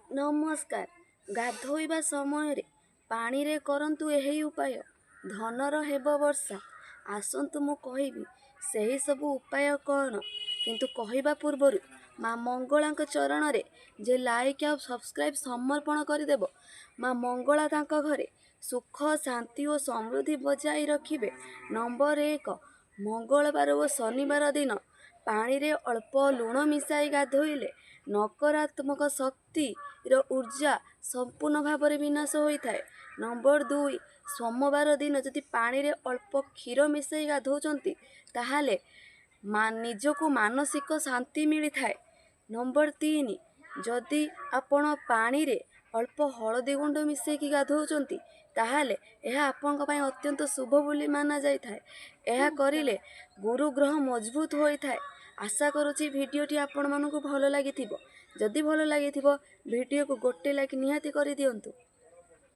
ନମସ୍କାର। ଗାଧୋଇବା ସମୟରେ ପାଣିରେ କରନ୍ତୁ ଏହି ଉପାୟ, ଧନର ହେବ ବର୍ଷା। ଆସନ୍ତୁ ମୁଁ କହିବି ସେହି ସବୁ ଉପାୟ କ'ଣ, କିନ୍ତୁ କହିବା ପୂର୍ବରୁ ମା ମଙ୍ଗଳାଙ୍କ ଚରଣରେ ଯେ ଲାଇକ୍ ଆଉ ସବସ୍କ୍ରାଇବ୍ ସମର୍ପଣ କରିଦେବ, ମା ମଙ୍ଗଳା ତାଙ୍କ ଘରେ ସୁଖ ଶାନ୍ତି ଓ ସମୃଦ୍ଧି ବଜାଇ ରଖିବେ। ନମ୍ବର 1, ମଙ୍ଗଳବାର ଓ ଶନିବାର ଦିନ ପାଣିରେ ଅଳ୍ପ ଲୁଣ ମିଶାଇ ଗାଧୋଇଲେ ନକାରାତ୍ମକ ଶକ୍ତିର ଉର୍ଜା ସମ୍ପୂର୍ଣ୍ଣ ଭାବରେ ବିନାଶ ହୋଇଥାଏ। ନମ୍ବର 2, ସୋମବାର ଦିନ ଯଦି ପାଣିରେ ଅଳ୍ପ କ୍ଷୀର ମିଶାଇ ଗାଧୋଉଛନ୍ତି ତାହେଲେ ନିଜକୁ ମାନସିକ ଶାନ୍ତି ମିଳିଥାଏ। ନମ୍ବର 3, ଯଦି ଆପଣ ପାଣିରେ ଅଳ୍ପ ହଳଦୀ ଗୁଣ୍ଡ ମିଶାଇକି ଗାଧୋଉଛନ୍ତି ତାହେଲେ ଏହା ଆପଣଙ୍କ ପାଇଁ ଅତ୍ୟନ୍ତ ଶୁଭ ବୋଲି ମାନାଯାଇଥାଏ। ଏହା କରିଲେ ଗୁରୁ ଗ୍ରହ ମଜବୁତ ହୋଇଥାଏ। ଆଶା କରୁଛି ଭିଡ଼ିଓଟି ଆପଣମାନଙ୍କୁ ଭଲ ଲାଗିଥିବ। ଯଦି ଭଲ ଲାଗିଥିବ ଭିଡ଼ିଓକୁ ଗୋଟେ ଲାଇକ୍ ନିହାତି କରିଦିଅନ୍ତୁ।